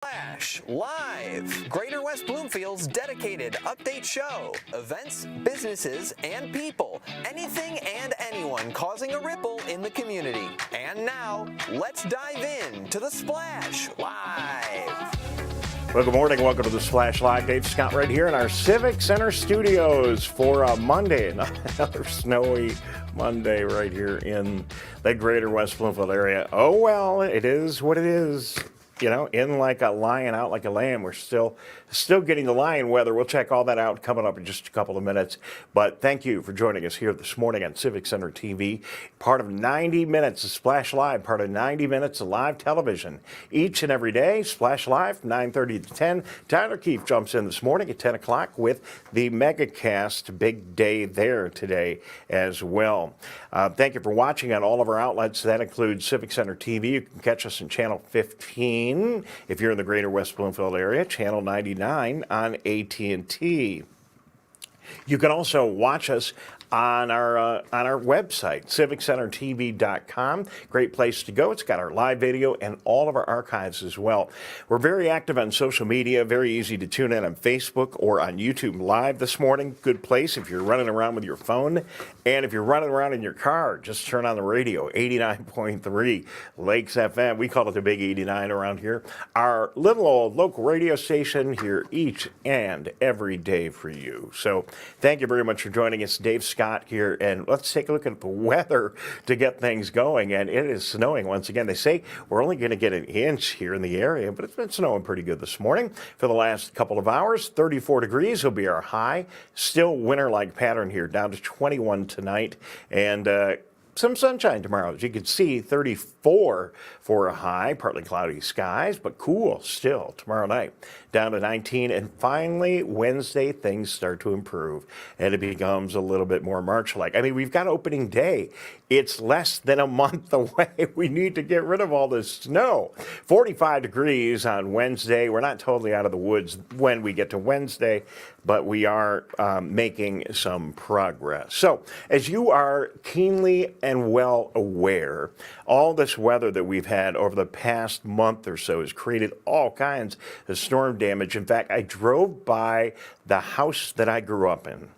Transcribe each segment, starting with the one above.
Flash Live, Greater West Bloomfield's dedicated update show. Events, businesses, and people. Anything and anyone causing a ripple in the community. And now, let's dive in to the Splash Live. Well, good morning. Welcome to the Splash Live. Dave Scott right here in our Civic Center studios for a Monday, another snowy Monday right here in the Greater West Bloomfield area. Oh, well, it is what it is. You know, in like a lion, out like a lamb. We're still getting the lion weather. We'll check all that out coming up in just a couple of minutes. But thank you for joining us here this morning on Civic Center TV. Part of 90 minutes of Splash Live, part of 90 minutes of live television. Each and every day, Splash Live from 9:30 to 10. Tyler Keefe jumps in this morning at 10 o'clock with the MegaCast. Big day there today as well. Thank you for watching on all of our outlets. That includes Civic Center TV. You can catch us in Channel 15. If you're in the Greater West Bloomfield area, Channel 99 on AT&T. You can also watch us on our website, civiccentertv.com. Great place to go. It's got our live video and all of our archives as well. We're very active on social media, very easy to tune in on Facebook or on YouTube Live this morning. Good place if you're running around with your phone. And if you're running around in your car, just turn on the radio, 89.3 Lakes FM. We call it the Big 89 around here. Our little old local radio station here each and every day for you. So thank you very much for joining us. Dave Scott here, and let's take a look at the weather to get things going. And it is snowing once again. They say we're only going to get an inch here in the area, but it's been snowing pretty good this morning for the last couple of hours. 34 degrees will be our high. Still winter-like pattern here, down to 21 tonight, and some sunshine tomorrow. As you can see, 34 for a high, partly cloudy skies, but cool still tomorrow night. Down to 19, and finally, Wednesday, things start to improve, and it becomes a little bit more March-like. I mean, we've got opening day. It's less than a month away. We need to get rid of all this snow. 45 degrees on Wednesday. We're not totally out of the woods when we get to Wednesday, but we are making some progress. So, as you are keenly and well aware, all this weather that we've had over the past month or so has created all kinds of storm damage. In fact, I drove by the house that I grew up in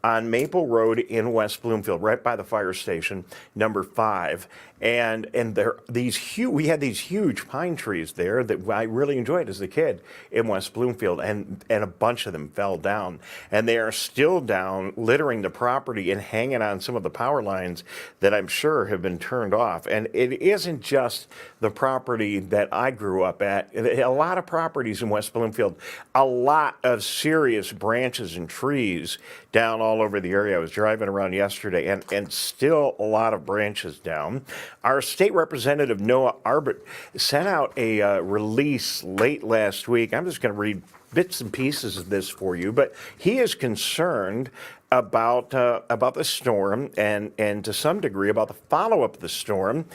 on Maple Road in West Bloomfield, right by the fire station, number 5. And there we had these huge pine trees there that I really enjoyed as a kid in West Bloomfield, and a bunch of them fell down. And they are still down, littering the property and hanging on some of the power lines that I'm sure have been turned off. And it isn't just the property that I grew up at. A lot of properties in West Bloomfield, a lot of serious branches and trees down all over the area. I was driving around yesterday, and still a lot of branches down. Our state representative, Noah Arbut, sent out a release late last week. I'm just going to read bits and pieces of this for you, but he is concerned about the storm and to some degree about the follow-up of the storm.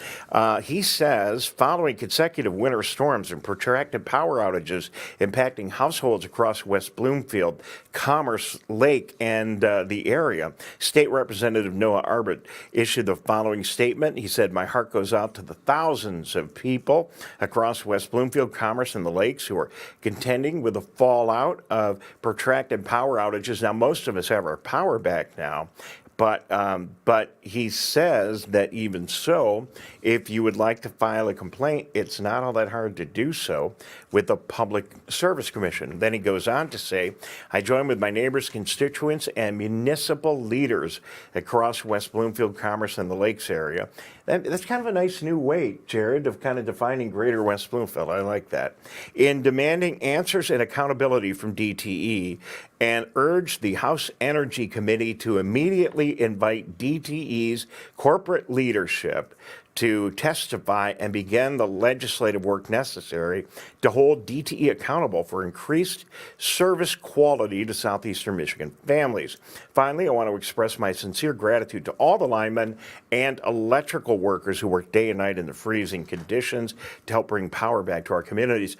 He says, following consecutive winter storms and protracted power outages impacting households across West Bloomfield, Commerce Lake, and the area, State Representative Noah Arbut issued the following statement. He said, "My heart goes out to the thousands of people across West Bloomfield, Commerce, and the Lakes who are contending with the fallout of protracted power outages." Now, most of us have our power back now, but he says that even so, if you would like to file a complaint, it's not all that hard to do so with the Public Service Commission. Then he goes on to say, "I join with my neighbors, constituents, and municipal leaders across West Bloomfield, Commerce, and the Lakes area." That's kind of a nice new way, Jared, of kind of defining Greater West Bloomfield. I like that. "In demanding answers and accountability from DTE, and urge the House Energy Committee to immediately invite DTE's corporate leadership to testify and begin the legislative work necessary to hold DTE accountable for increased service quality to Southeastern Michigan families. Finally, I want to express my sincere gratitude to all the linemen and electrical workers who work day and night in the freezing conditions to help bring power back to our communities."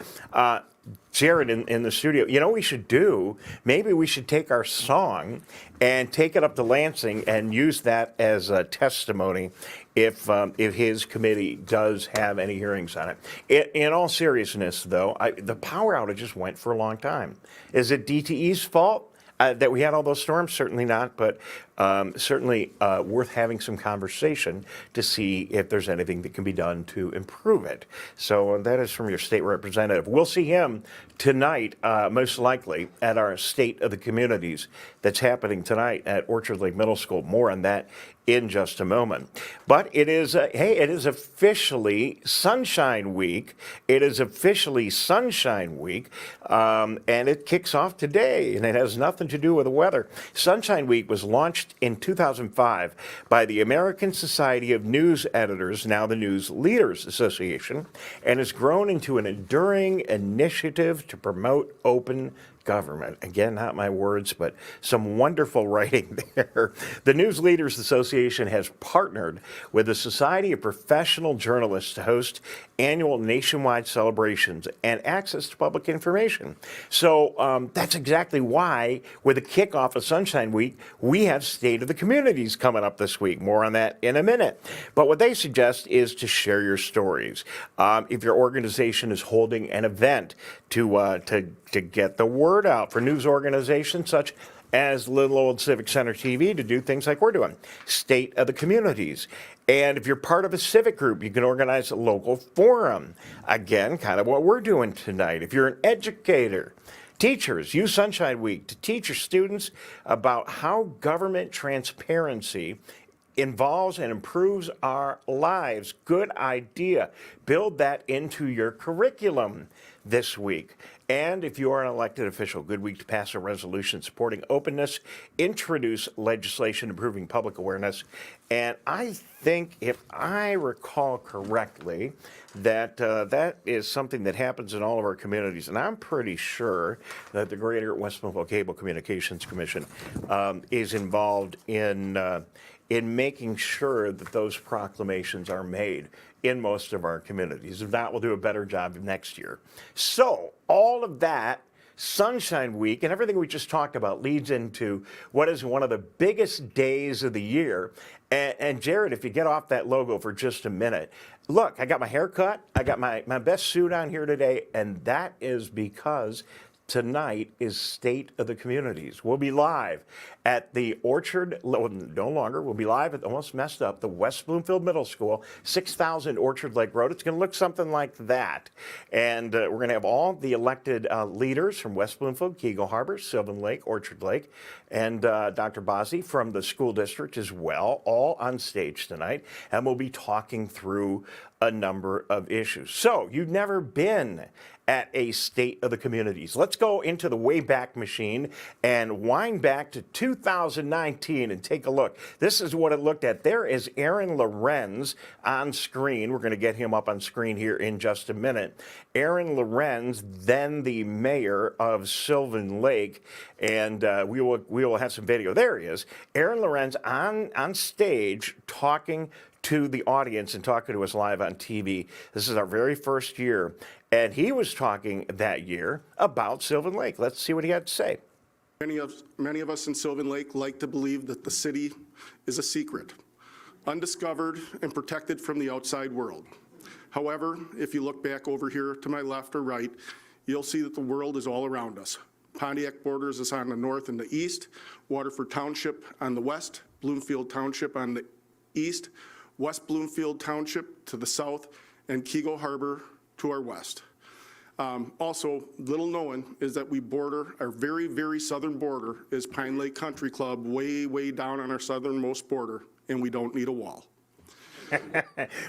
Jared in the studio, you know what we should do? Maybe we should take our song and take it up to Lansing and use that as a testimony if his committee does have any hearings on it. In all seriousness, though, the power outages went for a long time. Is it DTE's fault? That we had all those storms? Certainly not, but certainly worth having some conversation to see if there's anything that can be done to improve it. So that is from your state representative. We'll see him tonight, most likely, at our State of the Communities that's happening tonight at Orchard Lake Middle School. More on that in just a moment. But it is, it is officially Sunshine Week. It is officially Sunshine Week, and it kicks off today, and it has nothing to do with the weather. Sunshine Week was launched in 2005 by the American Society of News Editors, now the News Leaders Association, and has grown into an enduring initiative to promote open government. Again, not my words, but some wonderful writing there. The News Leaders Association has partnered with the Society of Professional Journalists to host annual nationwide celebrations and access to public information. So that's exactly why, with the kickoff of Sunshine Week, we have State of the Communities coming up this week. More on that in a minute. But what they suggest is to share your stories. If your organization is holding an event to get the word out for news organizations such as little old Civic Center TV to do things like we're doing, State of the Communities. And if you're part of a civic group, you can organize a local forum. Again, kind of what we're doing tonight. If you're an educator, teachers, use Sunshine Week to teach your students about how government transparency involves and improves our lives. Good idea. Build that into your curriculum this week. And if you are an elected official, good week to pass a resolution supporting openness, introduce legislation improving public awareness. And I think, if I recall correctly, that that is something that happens in all of our communities. And I'm pretty sure that the Greater West Bloomfield Cable Communications Commission is involved in making sure that those proclamations are made in most of our communities. If not, we'll do a better job next year. So all of that, Sunshine Week, and everything we just talked about leads into what is one of the biggest days of the year. And Jared, if you get off that logo for just a minute, look, I got my hair cut, I got my best suit on here today, and that is because tonight is State of the Communities. We'll be live at the Orchard, no longer, we'll be live at, almost messed up, the West Bloomfield Middle School, 6000 Orchard Lake Road. It's going to look something like that. And we're going to have all the elected leaders from West Bloomfield, Keego Harbor, Sylvan Lake, Orchard Lake, and Dr. Bozzi from the school district as well, all on stage tonight. And we'll be talking through a number of issues. So you've never been at a State of the Communities. Let's go into the Wayback Machine and wind back to 2019 and take a look. This is what it looked at. There is Aaron Lorenz on screen. We're going to get him up on screen here in just a minute. Aaron Lorenz, then the mayor of Sylvan Lake, and we will have some video. There he is. Aaron Lorenz on stage talking to the audience and talking to us live on TV. This is our very first year, and he was talking that year about Sylvan Lake. Let's see what he had to say. Many of us in Sylvan Lake like to believe that the city is a secret, undiscovered and protected from the outside world. However, if you look back over here to my left or right, you'll see that the world is all around us. Pontiac Borders is on the north and the east, Waterford Township on the west, Bloomfield Township on the east, West Bloomfield Township to the south, and Keego Harbor to our west. Also, little known is that we border, our very, very southern border is Pine Lake Country Club, way, way down on our southernmost border, and we don't need a wall.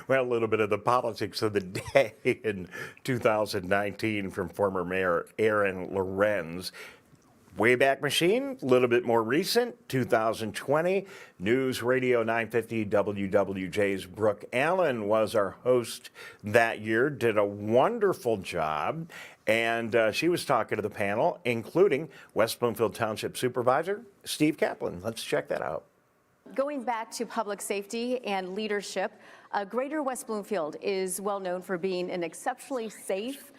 Well, a little bit of the politics of the day in 2019 from former Mayor Aaron Lorenz. Wayback Machine, a little bit more recent, 2020. News Radio 950 WWJ's Brooke Allen was our host that year, did a wonderful job, and she was talking to the panel, including West Bloomfield Township Supervisor Steve Kaplan. Let's check that out. Going back to public safety and leadership, Greater West Bloomfield is well known for being an exceptionally safe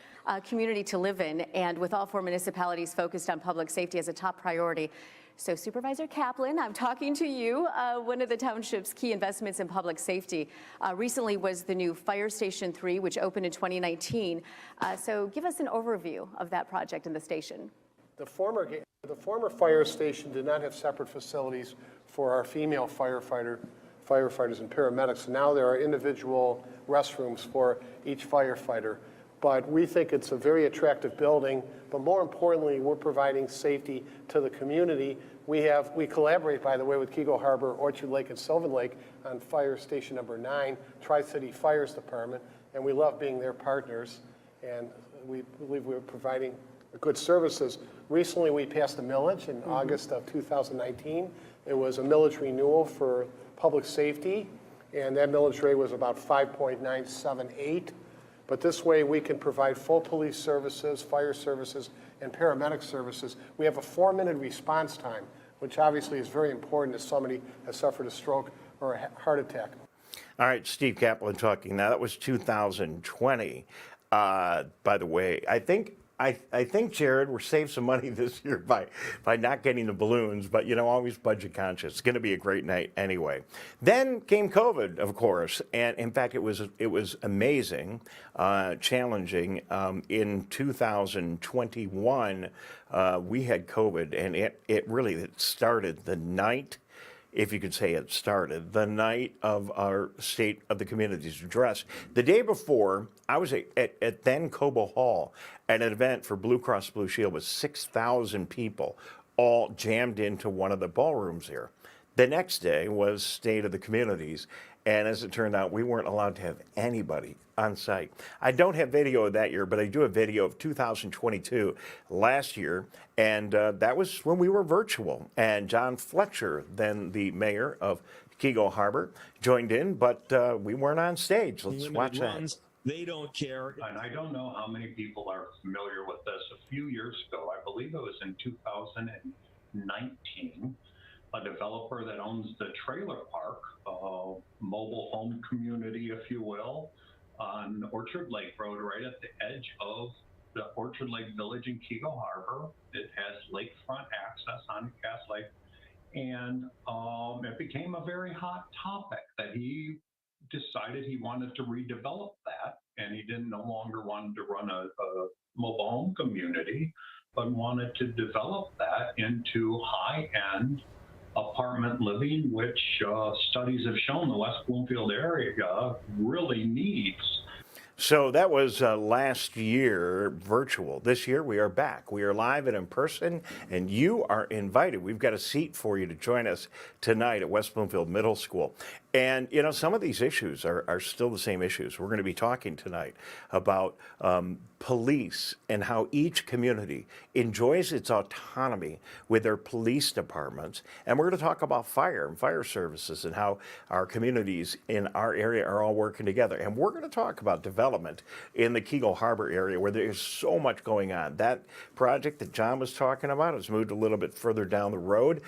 community to live in, and with all 4 municipalities focused on public safety as a top priority. So Supervisor Kaplan, I'm talking to you. One of the township's key investments in public safety recently was the new Fire Station 3, which opened in 2019. So give us an overview of that project and the station. The former fire station did not have separate facilities for our female firefighters and paramedics. Now there are individual restrooms for each firefighter. But we think it's a very attractive building, but more importantly, we're providing safety to the community. We collaborate, by the way, with Keego Harbor, Orchard Lake, and Sylvan Lake on Fire Station number 9, Tri-City Fire's Department, and we love being their partners, and we believe we're providing good services. Recently, we passed a millage in August of 2019. It was a millage renewal for public safety, and that millage rate was about 5.978. But this way, we can provide full police services, fire services, and paramedic services. We have a 4-minute response time, which obviously is very important if somebody has suffered a stroke or a heart attack. All right, Steve Kaplan talking. Now, that was 2020. By the way, I think, Jared, we're saved some money this year by not getting the balloons, but, you know, always budget conscious. It's going to be a great night anyway. Then came COVID, of course, and in fact, it was amazing, challenging. In 2021, we had COVID, and it really started the night, if you could say it started, the night of our State of the Community's address. The day before, I was at then Cobo Hall at an event for Blue Cross Blue Shield with 6,000 people all jammed into one of the ballrooms here. The next day was State of the Communities, and as it turned out, we weren't allowed to have anybody on site. I don't have video of that year, but I do have video of 2022, last year, and that was when we were virtual. And John Fletcher, then the mayor of Keego Harbor, joined in, but we weren't on stage. Let's watch that. They don't care. And I don't know how many people are familiar with this. A few years ago, I believe it was in 2019, a developer that owns the trailer park, mobile home community, if you will, on Orchard Lake Road, right at the edge of the Orchard Lake Village in Keego Harbor. It has lakefront access on Cass Lake. And it became a very hot topic that he decided he wanted to redevelop that, and he didn't no longer want to run a mobile home community, but wanted to develop that into high-end apartment living, which studies have shown the West Bloomfield area really needs. So that was last year virtual. This year we are back. We are live and in person, and you are invited. We've got a seat for you to join us tonight at West Bloomfield Middle School. And, you know, some of these issues are still the same issues. We're going to be talking tonight about police and how each community enjoys its autonomy with their police departments. And we're going to talk about fire and fire services and how our communities in our area are all working together. And we're going to talk about development in the Keego Harbor area where there's so much going on. That project that John was talking about has moved a little bit further down the road.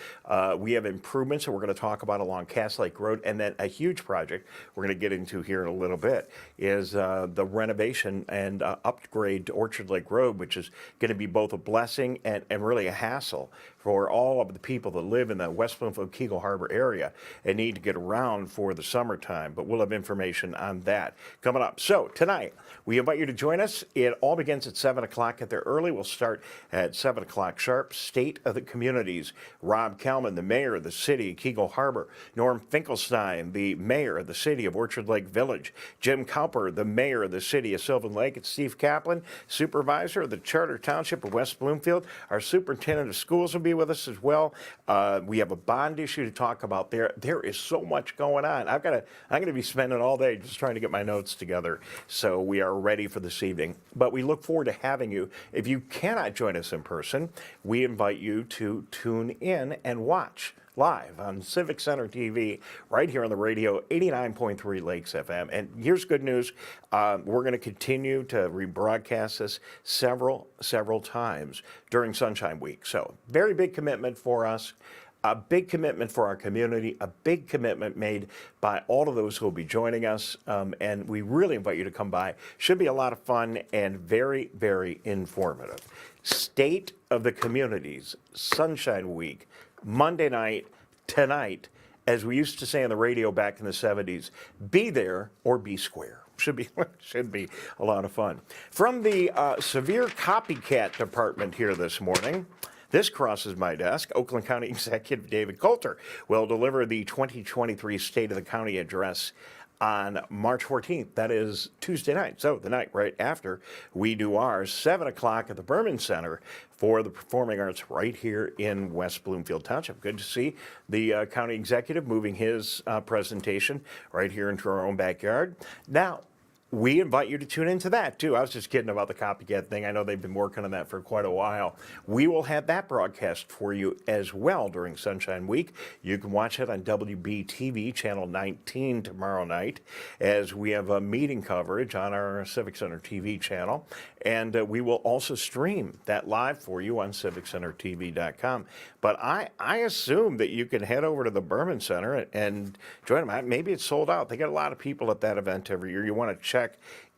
We have improvements that we're going to talk about along Cass Lake Road. And then a huge project we're going to get into here in a little bit is the renovation and upgrade to Orchard Lake Road, which is going to be both a blessing and really a hassle for all of the people that live in the West Bloomfield Keego Harbor area and need to get around for the summertime. But we'll have information on that coming up. So tonight, we invite you to join us. It all begins at 7 o'clock. Get there early. We'll start at 7 o'clock sharp. State of the Communities. Rob Kalman, the mayor of the city of Keego Harbor. Norm Finkelstein, the mayor of the city of Orchard Lake Village. Jim Cowper, the mayor of the city of Sylvan Lake. It's Steve Kaplan, supervisor of the Charter Township of West Bloomfield. Our superintendent of schools will be with us as well. We have a bond issue to talk about there. There is so much going on. I'm going to be spending all day just trying to get my notes together. So we are ready for this evening. But we look forward to having you. If you cannot join us in person, we invite you to tune in and watch live on Civic Center TV right here on the radio, 89.3 Lakes FM. And here's good news. We're going to continue to rebroadcast this several times during Sunshine Week. So very big commitment for us. a big commitment for our community, a big commitment made by all of those who will be joining us, and we really invite you to come by. Should be a lot of fun and very, very informative. State of the Communities, Sunshine Week, Monday night, tonight, as we used to say on the radio back in the 70s, be there or be square. Should be a lot of fun. From the severe copycat department here this morning, this crosses my desk. Oakland County Executive David Coulter will deliver the 2023 State of the County address on March 14th. That is Tuesday night, so the night right after we do ours, 7 o'clock at the Berman Center for the Performing Arts right here in West Bloomfield Township. Good to see the county executive moving his presentation right here into our own backyard. Now, we invite you to tune into that, too. I was just kidding about the copycat thing. I know they've been working on that for quite a while. We will have that broadcast for you as well during Sunshine Week. You can watch it on WBTV, Channel 19 tomorrow night, as we have a meeting coverage on our Civic Center TV channel. And we will also stream that live for you on civiccentertv.com. But I assume that you can head over to the Berman Center and join them. Maybe it's sold out. They get a lot of people at that event every year. You want to check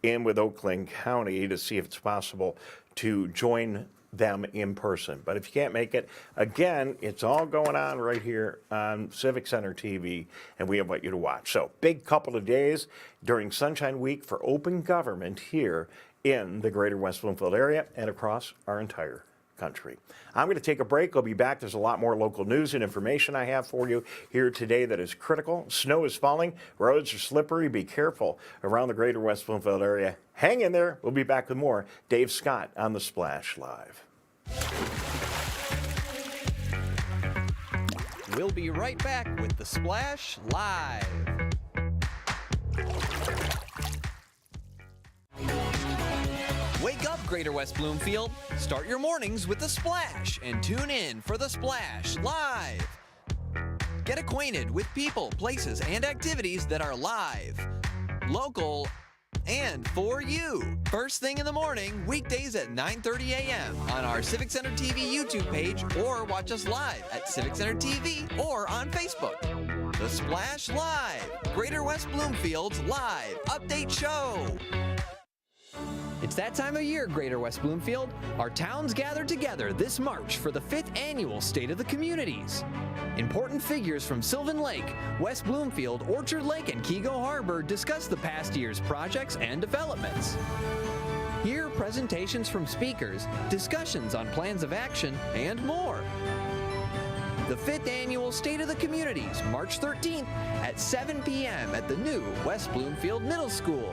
in with Oakland County to see if it's possible to join them in person. But if you can't make it, again, it's all going on right here on Civic Center TV, and we invite you to watch. So, big couple of days during Sunshine Week for open government here in the Greater West Bloomfield area and across our entire country. I'm going to take a break. I'll be back. There's a lot more local news and information I have for you here today that is critical. Snow is falling. Roads are slippery. Be careful around the Greater West Bloomfield area. Hang in there. We'll be back with more. Dave Scott on The Splash Live. We'll be right back with The Splash Live. Wake up, Greater West Bloomfield. Start your mornings with The Splash and tune in for The Splash Live. Get acquainted with people, places, and activities that are live, local, and for you. First thing in the morning, weekdays at 9:30 a.m. on our Civic Center TV YouTube page, or watch us live at Civic Center TV or on Facebook. The Splash Live, Greater West Bloomfield's live update show. It's that time of year, Greater West Bloomfield. Our towns gather together this March for the 5th annual State of the Communities. Important figures from Sylvan Lake, West Bloomfield, Orchard Lake, and Kego Harbor discuss the past year's projects and developments. Hear presentations from speakers, discussions on plans of action, and more. The 5th annual State of the Communities, March 13th at 7 p.m. at the new West Bloomfield Middle School.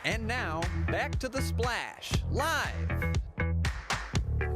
And now, back to The Splash Live.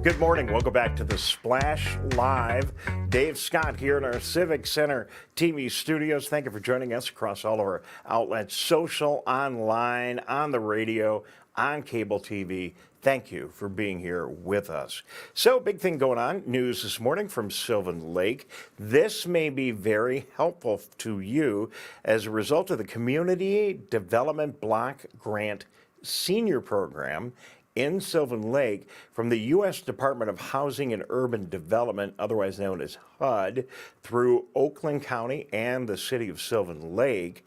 Good morning. Welcome back to The Splash Live. Dave Scott here in our Civic Center TV studios. Thank you for joining us across all of our outlets, social, online, on the radio, on cable TV. Thank you for being here with us. So, big thing going on, news this morning from Sylvan Lake. This may be very helpful to you as a result of the Community Development Block Grant Senior Program in Sylvan Lake from the U.S. Department of Housing and Urban Development, otherwise known as HUD, through Oakland County and the City of Sylvan Lake.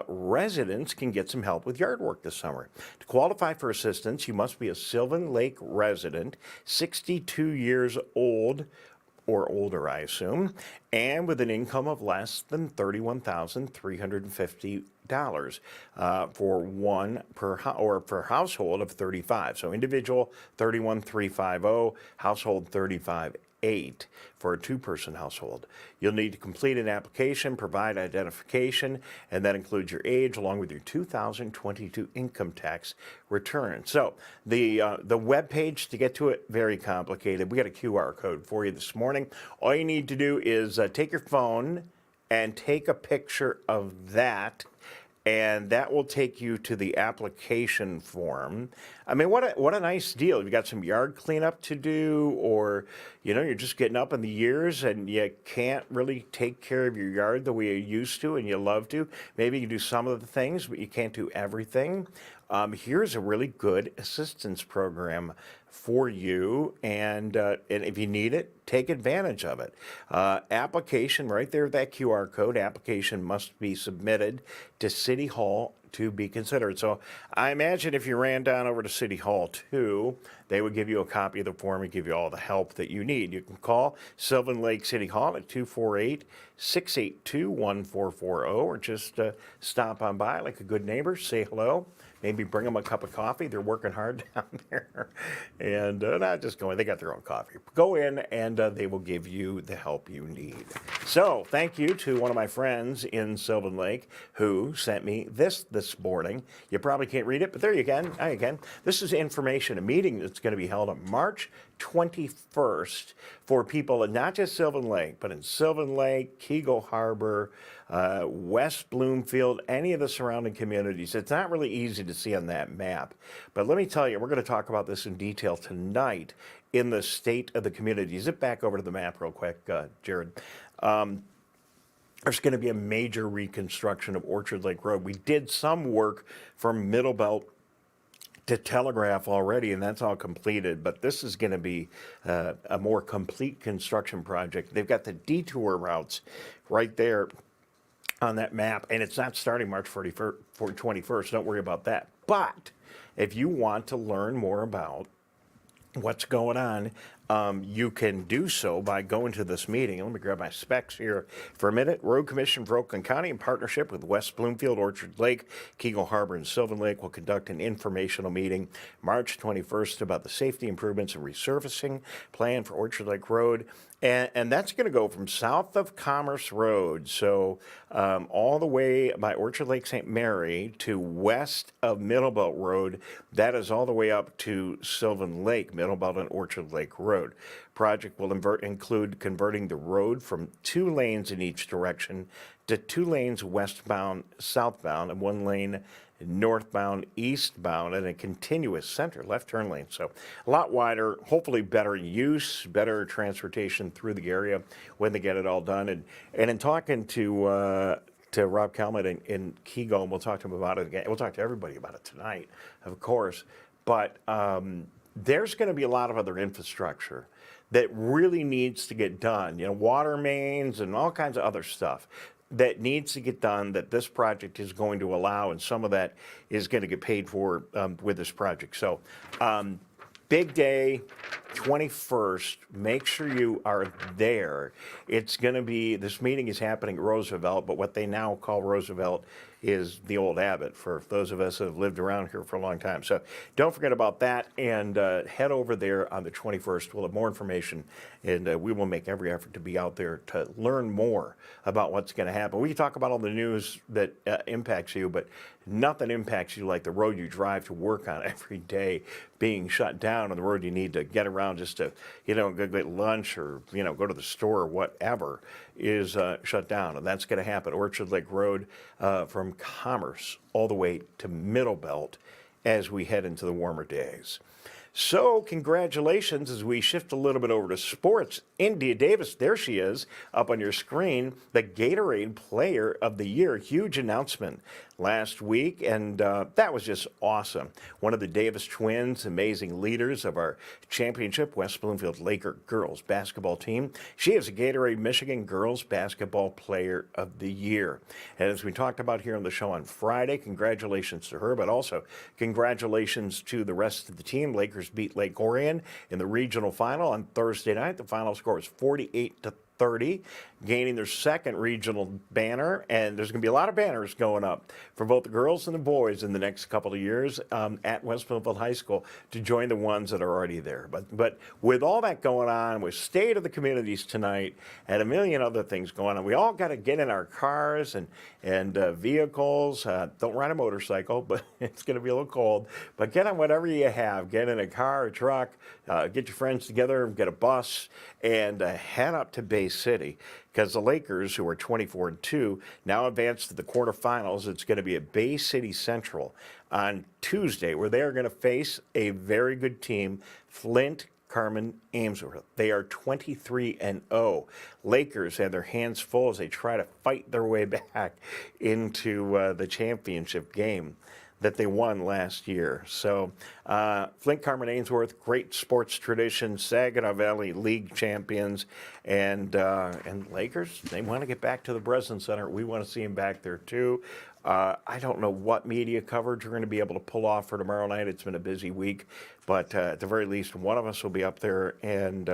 Residents can get some help with yard work this summer. To qualify for assistance, you must be a Sylvan Lake resident, 62 years old or older, I assume, and with an income of less than $31,350 for one per or per household of 35. So individual 31,350, household 35,800 for a two-person household. You'll need to complete an application, provide identification, and that includes your age along with your 2022 income tax return. So the web page to get to it, very complicated. We got a QR code for you this morning. All you need to do is take your phone and take a picture of that, and that will take you to the application form. I mean, what a nice deal. You got some yard cleanup to do, or you're just getting up in the years and you can't really take care of your yard the way you used to and you love to. Maybe you can do some of the things, but you can't do everything. Here's a really good assistance program for you, and if you need it, take advantage of it. Application right there, that QR code. Application must be submitted to City Hall to be considered. So I imagine if you ran down over to City Hall too, they would give you a copy of the form and give you all the help that you need. You can call Sylvan Lake City Hall at 248-682-1440, or just stop on by like a good neighbor, say hello. Maybe bring them a cup of coffee. They're working hard down there. And not just going, they got their own coffee. Go in and they will give you the help you need. So thank you to one of my friends in Sylvan Lake who sent me this morning. You probably can't read it, but there you can. This is information, a meeting that's going to be held on March 21st for people in not just Sylvan Lake, but in Sylvan Lake, Keego Harbor, West Bloomfield, any of the surrounding communities. It's not really easy to see on that map. But let me tell you, we're going to talk about this in detail tonight in the state of the community. Zip back over to the map real quick, Jared. There's going to be a major reconstruction of Orchard Lake Road. We did some work from Middle Belt to Telegraph already, and that's all completed, but this is going to be a more complete construction project. They've got the detour routes right there on that map, and it's not starting March 21st. Don't worry about that. But if you want to learn more about what's going on, you can do so by going to this meeting. Let me grab my specs here for a minute. Road Commission for Oakland County, in partnership with West Bloomfield, Orchard Lake, Keego Harbor, and Sylvan Lake, will conduct an informational meeting March 21st about the safety improvements and resurfacing plan for Orchard Lake Road. And that's going to go from south of Commerce Road, so all the way by Orchard Lake St. Mary to west of Middle Belt Road. That is all the way up to Sylvan Lake, Middle Belt and Orchard Lake Road. Project will include converting the road from 2 lanes in each direction to 2 lanes westbound, southbound, and 1 lane northbound, eastbound, and a continuous center left turn lane. So a lot wider, hopefully better use, better transportation through the area when they get it all done. And in talking to Rob Kalman in Keego, and we'll talk to him about it again. We'll talk to everybody about it tonight, of course. But there's going to be a lot of other infrastructure that really needs to get done. You know, water mains and all kinds of other stuff that needs to get done, that this project is going to allow, and some of that is going to get paid for with this project. So big day, 21st, make sure you are there. It's going to be, this meeting is happening at Roosevelt, but what they now call Roosevelt is the old Abbott for those of us that have lived around here for a long time. So don't forget about that, and head over there on the 21st. We'll have more information, and we will make every effort to be out there to learn more about what's going to happen. We can talk about all the news that impacts you, but nothing impacts you like the road you drive to work on every day being shut down, on the road you need to get around just to, go get lunch or, go to the store or whatever is shut down. And that's going to happen. Orchard Lake Road from Commerce all the way to Middle Belt as we head into the warmer days. So congratulations as we shift a little bit over to sports. India Davis, there she is up on your screen, the Gatorade Player of the Year. Huge announcement last week, and that was just awesome. One of the Davis twins, amazing leaders of our championship West Bloomfield Laker girls basketball team. She is a Gatorade Michigan Girls Basketball Player of the Year. And as we talked about here on the show on Friday, congratulations to her, but also congratulations to the rest of the team. Lakers beat Lake Orion in the regional final on Thursday night. The final score was 48-30, gaining their second regional banner, and there's going to be a lot of banners going up for both the girls and the boys in the next couple of years at West Bloomfield High School to join the ones that are already there. But with all that going on, with State of the Communities tonight and a million other things going on, we all got to get in our cars and vehicles. Don't ride a motorcycle, but it's going to be a little cold. But get on whatever you have. Get in a car, a truck, get your friends together, get a bus, and head up to Bay City, because the Lakers, who are 24-2, now advanced to the quarterfinals. It's going to be at Bay City Central on Tuesday, where they are going to face a very good team, Flint Carmen Amesworth. They are 23-0. Lakers have their hands full as they try to fight their way back into the championship game. that they won last year. So Flint, Carmen, Ainsworth, great sports tradition, Saginaw Valley League champions, and Lakers, they want to get back to the Breslin Center. We want to see them back there too. I don't know what media coverage we're going to be able to pull off for tomorrow night. It's been a busy week, but at the very least, one of us will be up there, and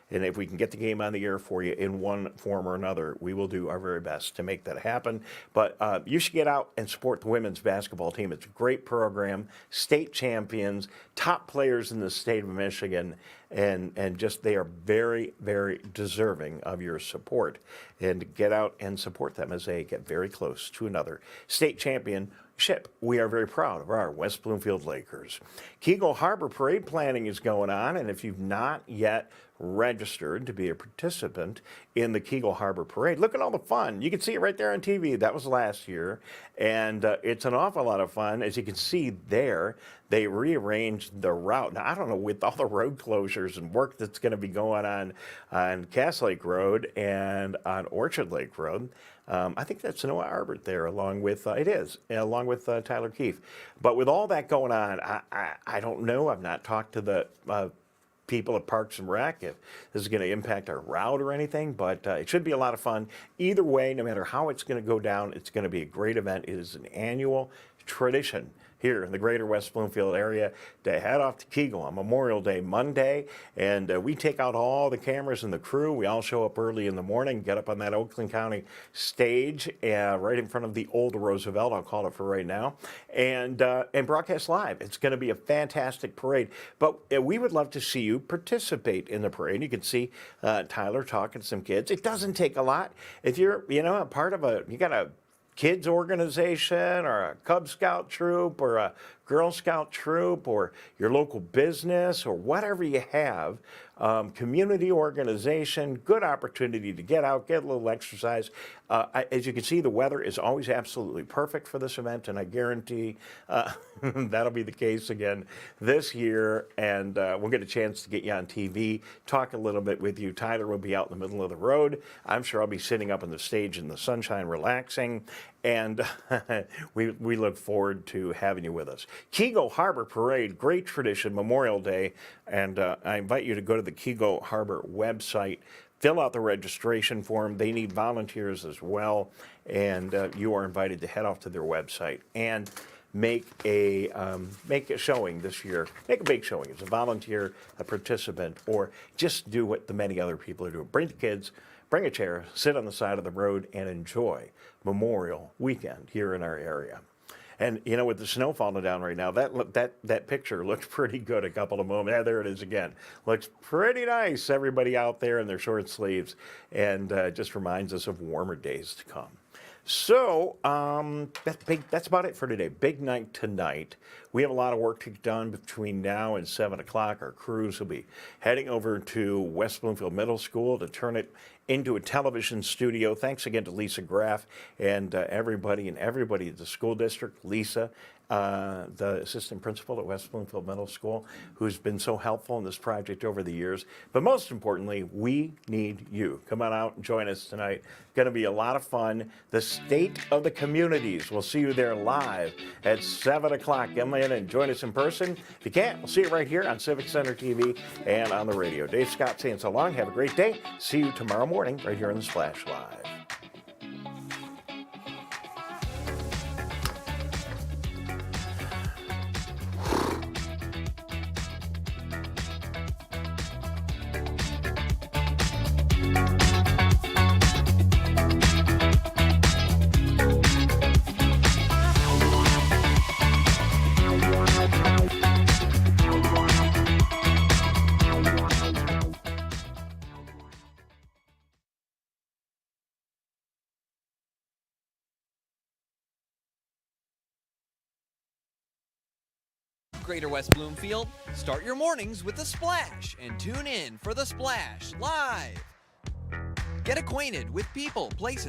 if we can get the game on the air for you in one form or another, we will do our very best to make that happen. But you should get out and support the women's basketball team. It's a great program, state champions, top players in the state of Michigan, and just they are very, very deserving of your support. And get out and support them as they get very close to another state championship. We are very proud of our West Bloomfield Lakers. Kegel Harbor Parade planning is going on, and if you've not yet registered to be a participant in the Kegel Harbor Parade, look at all the fun. You can see it right there on TV. That was last year, and it's an awful lot of fun. As you can see there, they rearranged the route. Now, I don't know, with all the road closures and work that's going to be going on Cass Lake Road and on Orchard Lake Road, I think that's Noah Arbert there, along with Tyler Keefe. But with all that going on, I don't know. I've not talked to the people at Parks and Rec if this is going to impact our route or anything, but it should be a lot of fun. Either way, no matter how it's going to go down, it's going to be a great event. It is an annual tradition here in the Greater West Bloomfield area to head off to Kegel on Memorial Day Monday, and we take out all the cameras and the crew. We all show up early in the morning, get up on that Oakland County stage right in front of the old Roosevelt, I'll call it for right now, and broadcast live. It's going to be a fantastic parade, but we would love to see you participate in the parade. You can see Tyler talking to some kids. It doesn't take a lot. If you're, a part of you got a kids organization or a Cub Scout troop or a Girl Scout troop or your local business or whatever you have, community organization, good opportunity to get out, get a little exercise. As you can see, the weather is always absolutely perfect for this event, and I guarantee that'll be the case again this year, and we'll get a chance to get you on TV, talk a little bit with you. Tyler will be out in the middle of the road. I'm sure I'll be sitting up on the stage in the sunshine relaxing, and we look forward to having you with us. Kegel Harbor Parade, great tradition, Memorial Day, and I invite you to go to the Kegel Harbor website, fill out the registration form. They need volunteers as well, and you are invited to head off to their website and make a showing this year. Make a big showing as a volunteer, a participant, or just do what the many other people are doing. Bring the kids, bring a chair, sit on the side of the road, and enjoy Memorial Weekend here in our area. And, with the snow falling down right now, that picture looked pretty good a couple of moments. Yeah, there it is again. Looks pretty nice, everybody out there in their short sleeves, and just reminds us of warmer days to come. So that's about it for today. Big night tonight. We have a lot of work to get done between now and 7 o'clock. Our crews will be heading over to West Bloomfield Middle School to turn it into a television studio. Thanks again to Lisa Graff and everybody at the school district. Lisa, the assistant principal at West Bloomfield Middle School, who's been so helpful in this project over the years. But most importantly, we need you. Come on out and join us tonight. Going to be a lot of fun. The State of the Communities. We'll see you there live at 7 o'clock. Come in and join us in person. If you can't, we'll see you right here on Civic Center TV and on the radio. Dave Scott saying so long. Have a great day. See you tomorrow morning right here on the Splash Live. Greater West Bloomfield, start your mornings with The Splash and tune in for The Splash Live. Get acquainted with people, places,